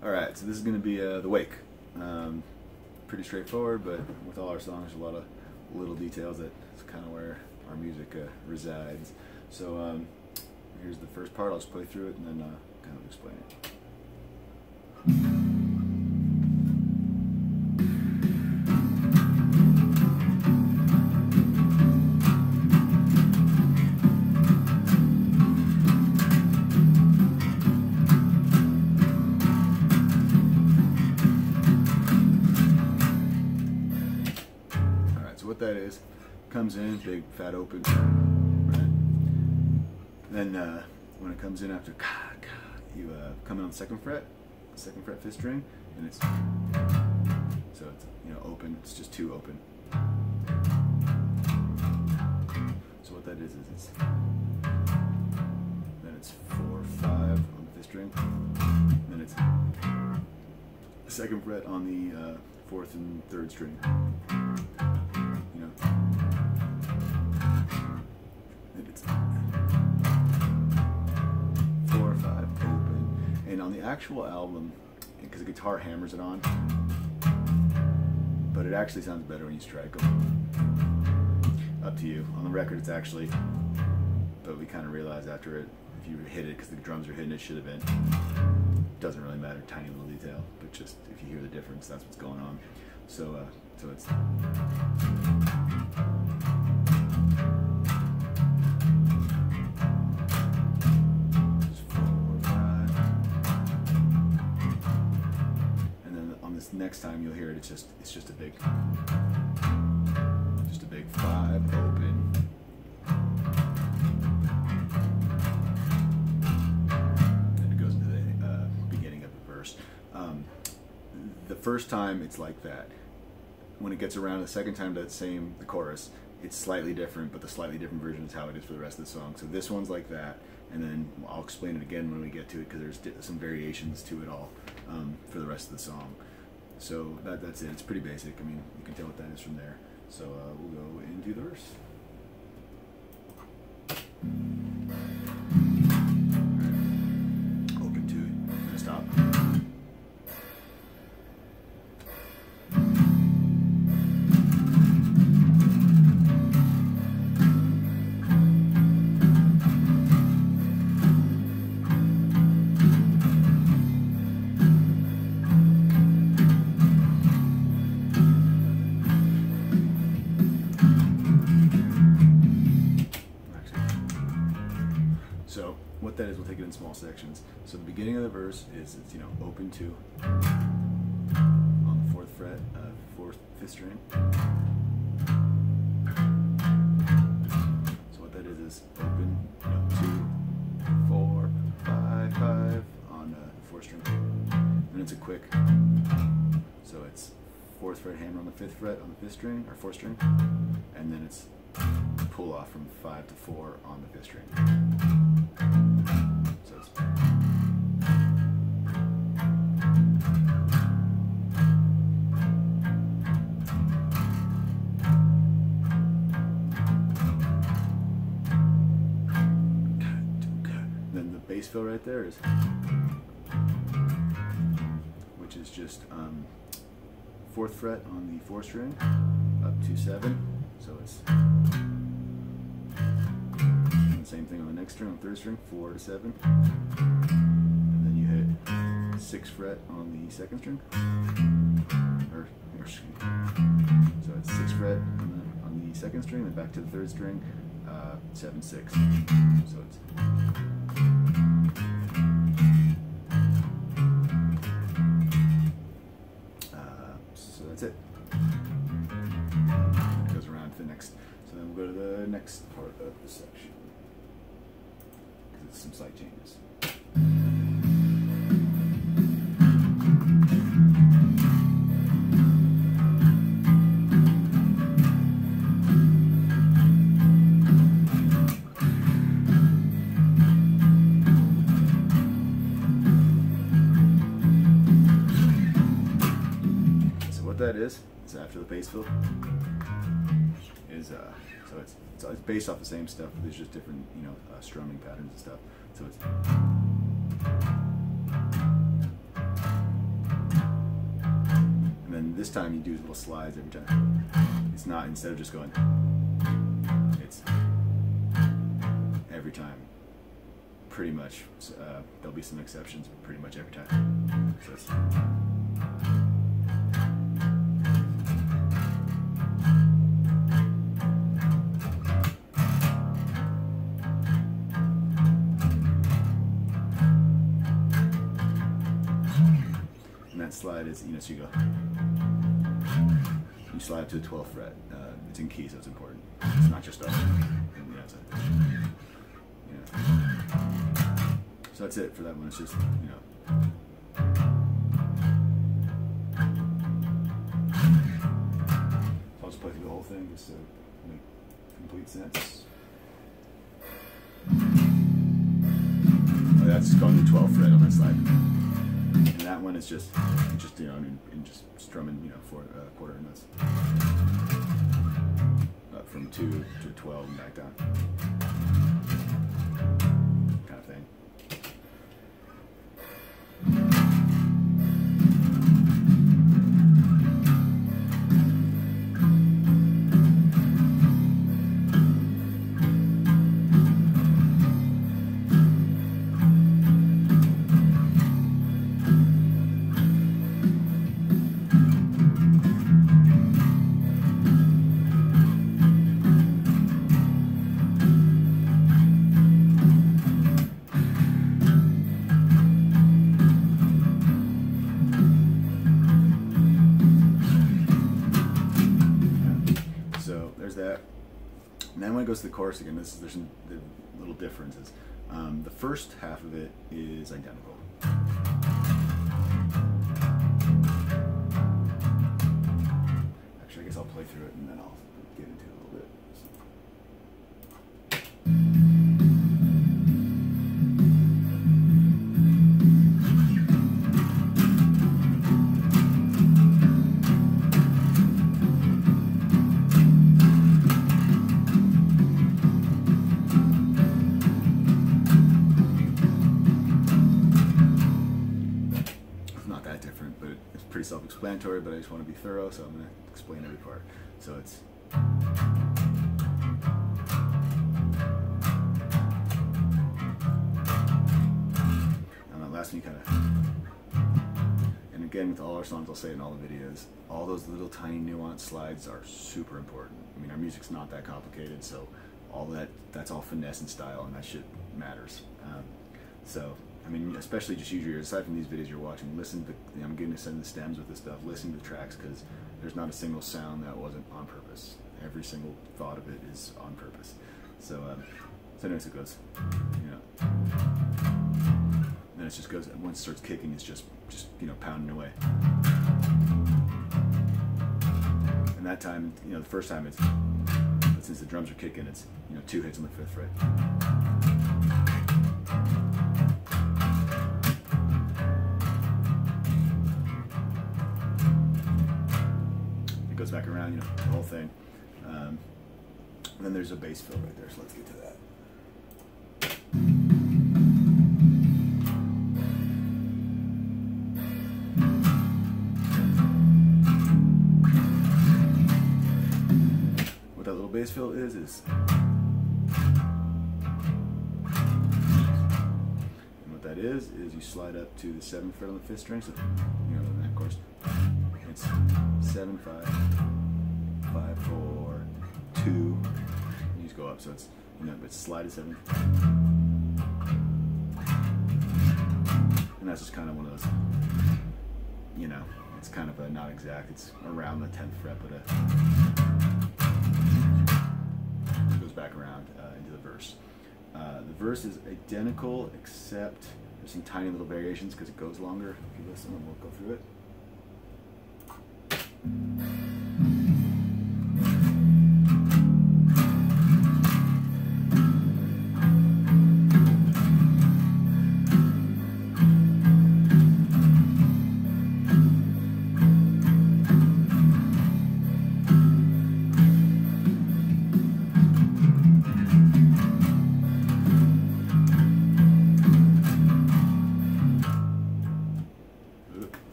Alright, so this is going to be the wake. Pretty straightforward, but with all our songs, a lot of little details that's kind of where our music resides. So here's the first part. I'll just play through it and then kind of explain it. What that is, comes in big fat open, right? Then when it comes in after you come in on the second fret 5th string, and it's open. It's just 2 open. So what that is it's then it's 4 5 on the 5th string, and then it's the 2nd fret on the 4th and 3rd string. It's 4 or 5 open, and on the actual album, because the guitar hammers it on, but it actually sounds better when you strike them. Up to you. On the record, it's actually, but we kind of realized after it, if you hit it because the drums are hitting, it should have been. Doesn't really matter, tiny little detail, but just if you hear the difference, that's what's going on. So it's. Next time you'll hear it, it's just a big 5 open. And it goes into the beginning of the verse. The first time it's like that. When it gets around the second time to the chorus, it's slightly different, but the slightly different version is how it is for the rest of the song. So this one's like that, and then I'll explain it again when we get to it, because there's some variations to it all for the rest of the song. So that's it. It's pretty basic. I mean, you can tell what that is from there. So we'll go into the verse. Right. Open 2. I'm gonna stop. So what that is, we'll take it in small sections. So the beginning of the verse is it's open 2 on the 4th fret, 5th string. So what that is open 2 4 5 5 on the 4th string. And it's a quick. So it's 4th fret hammer on the 5th fret on the 5th string or 4th string, and then it's pull off from 5 to 4 on the 5th string. So it's then the bass fill right there is, which is just 4th fret on the 4th string up to 7. So it's same thing on the next string, on the 3rd string, 4 to 7. And then you hit 6th fret on the 2nd string. So it's 6th fret on the 2nd string, then back to the 3rd string, 7 6. So it's so that's it. It goes around to the next. So then we'll go to the next part of the section. Some slight changes. So what that is after the bass fill is so it's based off the same stuff, but there's just different strumming patterns and stuff. So it's this time you do little slides every time. It's not, instead of just going, it's every time. Pretty much. There'll be some exceptions, but pretty much every time. So it's, and that slide is, you know, so you go, you slide up to the 12th fret. It's in key, so it's important. It's not just up. And, yeah, it's a, so that's it for that one. It's just, you know. I'll just play through the whole thing just to make complete sense. Oh, that's going to 12th fret on that slide. And that one is just you know, and just strumming, you know, for quarter notes. Up from 2 to 12 and back down. Kind of thing. That. And then when it goes to the chorus again, there's some little differences. The first half of it is identical. Actually, I guess I'll play through it and then I'll get into it a little bit. Different, but it's pretty self-explanatory, but I just want to be thorough, so I'm going to explain every part. So it's and that last one you kind of, and again with all our songs, I'll say it in all the videos, all those little tiny nuanced slides are super important. I mean, our music's not that complicated, so all that's all finesse and style, and that shit matters. So I mean, especially just use your ears. Aside from these videos you're watching, listen to, I'm getting to send the stems with this stuff, listen to the tracks, because there's not a single sound that wasn't on purpose. Every single thought of it is on purpose. So, so anyways, it goes, you know. Then it just goes, once it starts kicking, it's just you know, pounding away. And that time, you know, the first time it's, but since the drums are kicking, it's, you know, 2 hits on the 5th fret. Goes back around, you know, the whole thing. And then there's a bass fill right there, so let's get to that. What that little bass fill is and what that is you slide up to the 7th fret on the 5th string, so, you know, and that chorus. It's 7, 5, 5, 4, 2. You just go up, so it's, you know, it's slide to 7. And that's just kind of one of those, you know, it's kind of a not exact, it's around the 10th fret, but it goes back around into the verse. The verse is identical, except there's some tiny little variations because it goes longer. If you listen, and we'll go through it.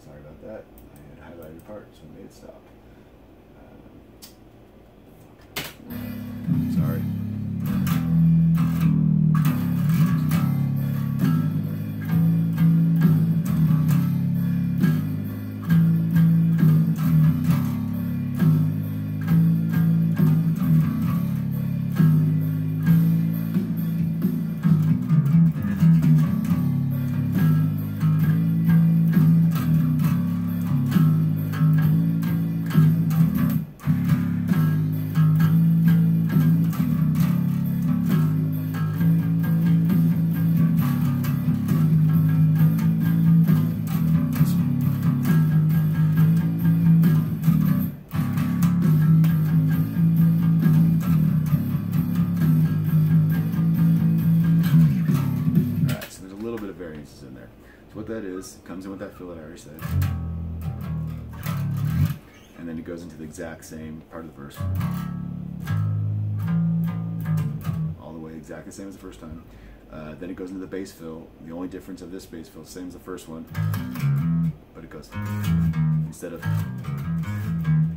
Sorry about that. So I made it stop. Sorry. In there. So what that is, it comes in with that fill that I already said, and then it goes into the exact same part of the verse, all the way exactly the same as the first time. Then it goes into the bass fill. The only difference of this bass fill, same as the first one, but it goes, instead of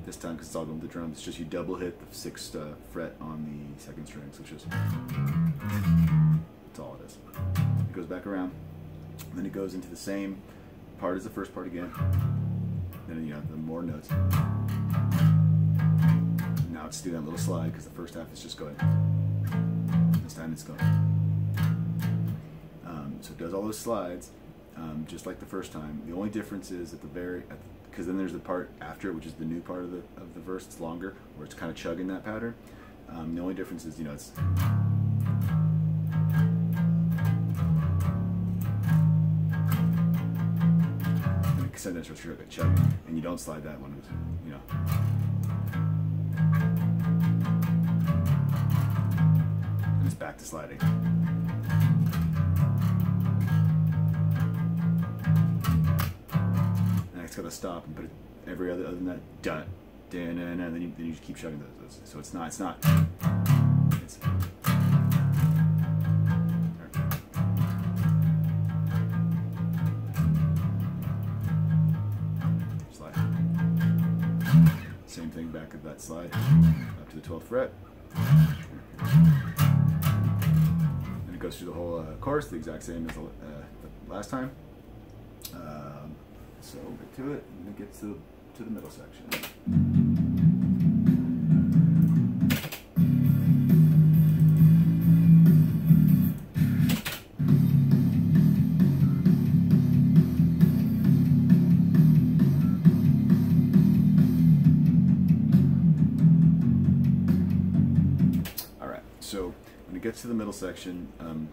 this time, because it's all going with the drums, it's just you double hit the 6th fret on the 2nd string, so it's just, that's all it is. It goes back around. Then it goes into the same part as the first part again. Then you have the more notes. Now it's doing that little slide because the first half is just going. This time it's going. So it does all those slides, just like the first time. The only difference is at the because then there's the part after, which is the new part of the verse. It's longer, where it's kind of chugging that pattern. The only difference is, it's. Sentence or strip it chugging, and you don't slide that one, and it's back to sliding. And it's gotta stop and put it every other than that dun, and then you just keep chugging those. So it's not. It's, same thing back of that slide up to the 12th fret. And it goes through the whole chorus, the exact same as the last time. So we'll get to it, and then get to the middle section. So when it gets to the middle section,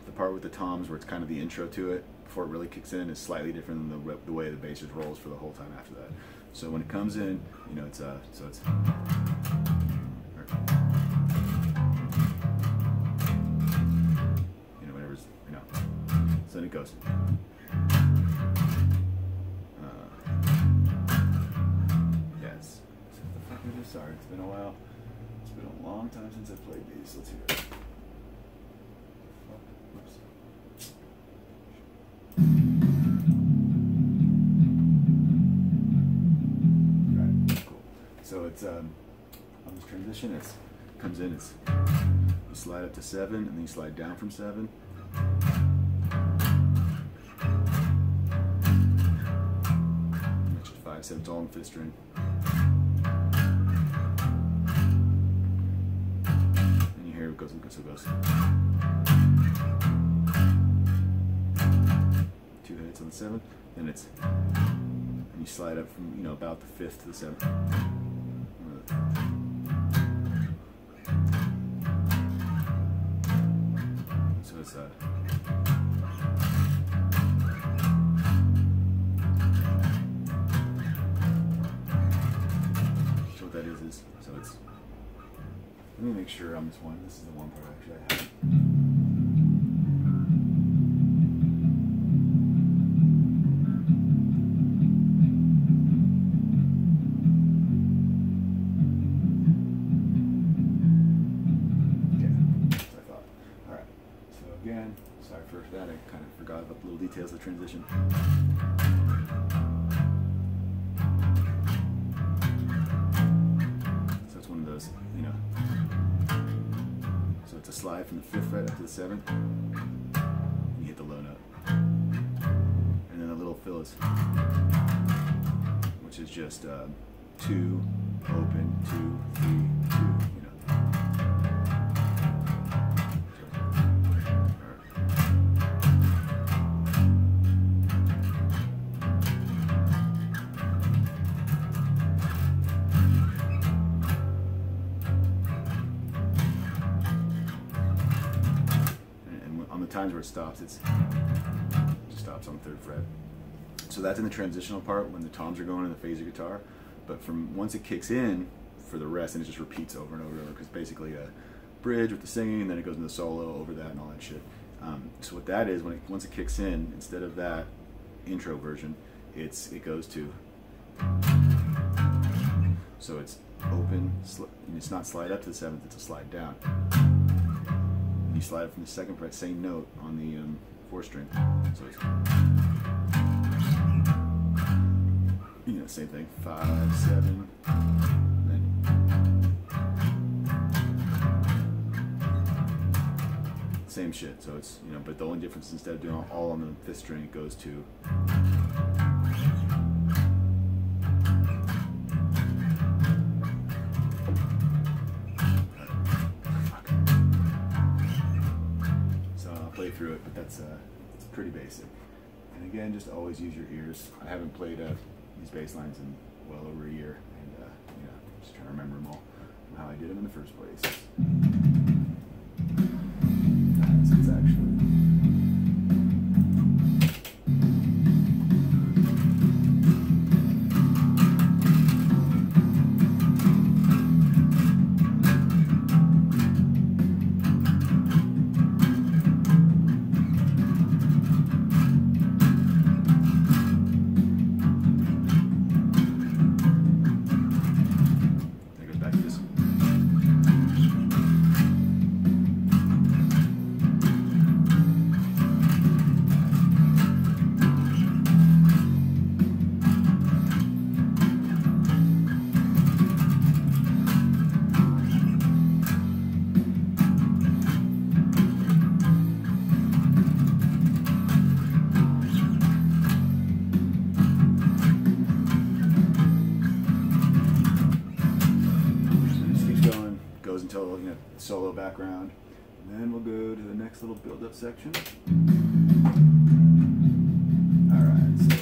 the part with the toms, where it's kind of the intro to it before it really kicks in, is slightly different than the way the bass just rolls for the whole time after that. So when it comes in, it's whenever's, so then it goes. Yes. So what the fuck is this? Sorry, it's been a while. It's been a long time since I've played these. Let's hear it. Whoops. Right, cool. So it's on this transition, it comes in, you slide up to 7, and then you slide down from 7. Which is 5, 7, it's all on the 5th string. It goes. Two hits on the 7th, then and you slide up from about the 5th to the 7th. So it's so what that is so it's. Let me make sure on this one. This is the one part actually I have. Okay, that's what I thought. Alright, so again, sorry for that, I kind of forgot about the little details of the transition. slide from the 5th fret up to the 7th, and you hit the low note. And then a little fill is, which is just 2, open, 2, 3, 2, you know. Times where it stops, it just stops on the 3rd fret. So that's in the transitional part when the toms are going in the phaser guitar. But from once it kicks in for the rest, and it just repeats over and over and over, because basically a bridge with the singing, and then it goes into the solo over that and all that shit. So what that is, once it kicks in, instead of that intro version, it goes to. So it's open, and it's not slide up to the 7th, it's a slide down. You slide it from the 2nd fret, same note on the 4th string. So it's, you know, same thing. 5, 7, then same shit. So it's, you know, but the only difference is instead of doing all on the 5th string, it goes to. Through it, but that's it's pretty basic. And again, just always use your ears. I haven't played these bass lines in well over a year, and you know, just trying to remember them all and how I did them in the first place. So it's actually. Until, you know, solo background, and then we'll go to the next little build-up section. All right, so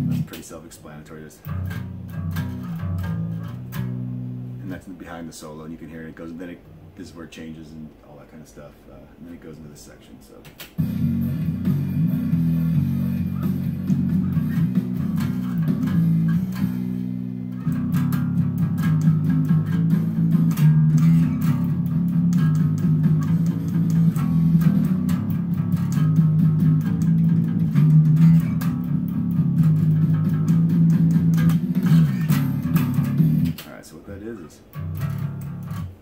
that's pretty self-explanatory. And that's behind the solo, and you can hear it goes. And then this is where it changes and all that kind of stuff, and then it goes into this section. So.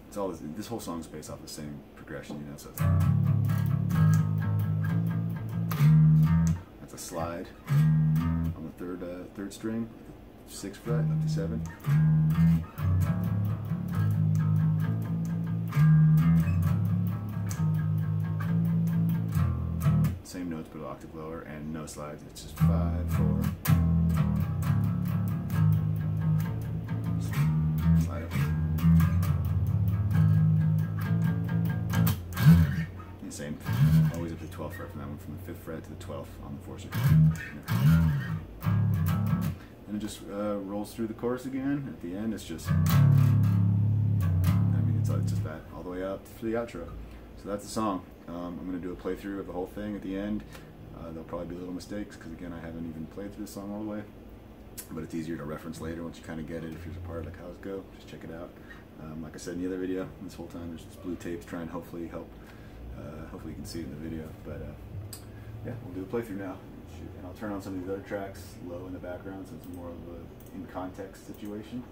It's all this whole song's based off the same progression, you know. So that's a slide on the third string, 6th fret up to 7. Same notes but an octave lower, and no slides. It's just 5, 4. Slide up. Same, always up to the 12th fret from that one, from the 5th fret to the 12th on the 4th string. And it just rolls through the chorus again. At the end, it's just, I mean, it's just that all the way up to the outro. So that's the song. I'm going to do a playthrough of the whole thing at the end. There'll probably be little mistakes because, again, I haven't even played through the song all the way. But it's easier to reference later once you kind of get it. If you're a part of like how's it go, just check it out. Like I said in the other video, this whole time there's just blue tapes trying to hopefully help. Hopefully you can see it in the video, but yeah, we'll do a playthrough now. And I'll turn on some of these other tracks low in the background so it's more of a in context situation.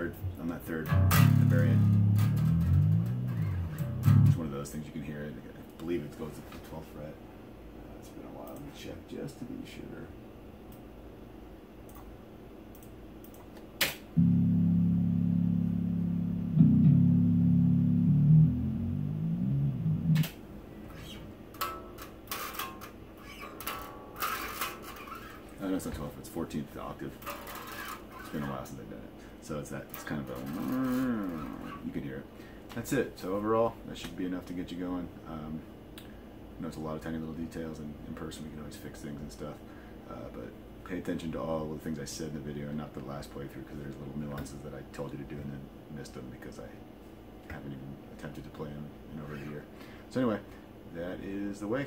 third, the very end. It's one of those things you can hear. I believe it goes to the 12th fret. It's been a while. Let me check just to be sure. Oh, no, it's not 12th. It's 14th octave. It's been a while since I've done it. So it's kind of a, you can hear it. That's it. So overall, that should be enough to get you going. I know it's a lot of tiny little details, and in person we can always fix things and stuff. But pay attention to all the things I said in the video, and not the last playthrough, because there's little nuances that I told you to do and then missed them because I haven't even attempted to play them in over a year. So anyway, that is the way.